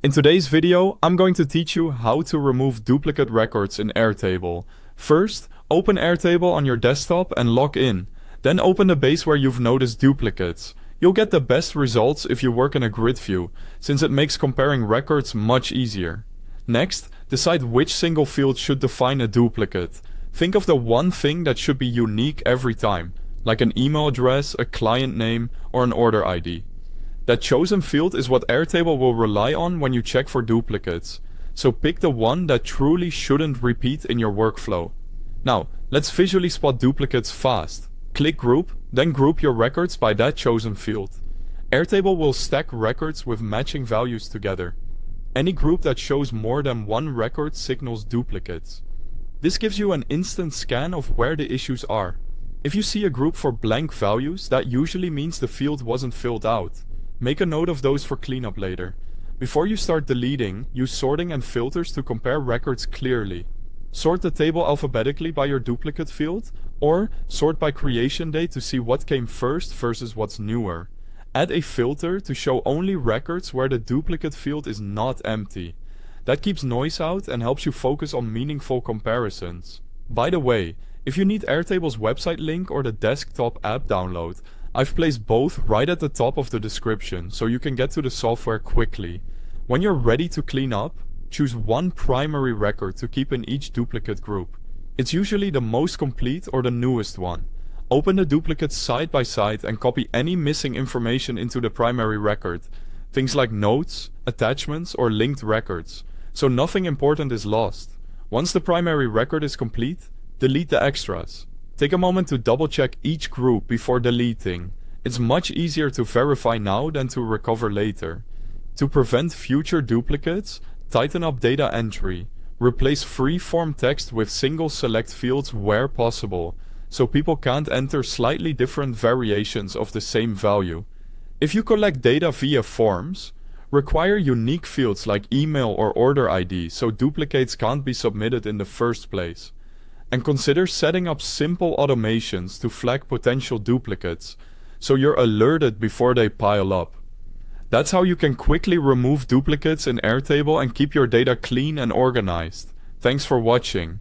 In today's video, I'm going to teach you how to remove duplicate records in Airtable. First, open Airtable on your desktop and log in. Then open the base where you've noticed duplicates. You'll get the best results if you work in a grid view, since it makes comparing records much easier. Next, decide which single field should define a duplicate. Think of the one thing that should be unique every time, like an email address, a client name, or an order ID. That chosen field is what Airtable will rely on when you check for duplicates. So pick the one that truly shouldn't repeat in your workflow. Now, let's visually spot duplicates fast. Click Group, then group your records by that chosen field. Airtable will stack records with matching values together. Any group that shows more than one record signals duplicates. This gives you an instant scan of where the issues are. If you see a group for blank values, that usually means the field wasn't filled out. Make a note of those for cleanup later. Before you start deleting, use sorting and filters to compare records clearly. Sort the table alphabetically by your duplicate field, or sort by creation date to see what came first versus what's newer. Add a filter to show only records where the duplicate field is not empty. That keeps noise out and helps you focus on meaningful comparisons. By the way, if you need Airtable's website link or the desktop app download, I've placed both right at the top of the description so you can get to the software quickly. When you're ready to clean up, choose one primary record to keep in each duplicate group. It's usually the most complete or the newest one. Open the duplicates side by side and copy any missing information into the primary record. Things like notes, attachments, or linked records, so nothing important is lost. Once the primary record is complete, delete the extras. Take a moment to double check each group before deleting. It's much easier to verify now than to recover later. To prevent future duplicates, tighten up data entry. Replace free-form text with single select fields where possible, so people can't enter slightly different variations of the same value. If you collect data via forms, require unique fields like email or order ID so duplicates can't be submitted in the first place. And consider setting up simple automations to flag potential duplicates, so you're alerted before they pile up. That's how you can quickly remove duplicates in Airtable and keep your data clean and organized. Thanks for watching.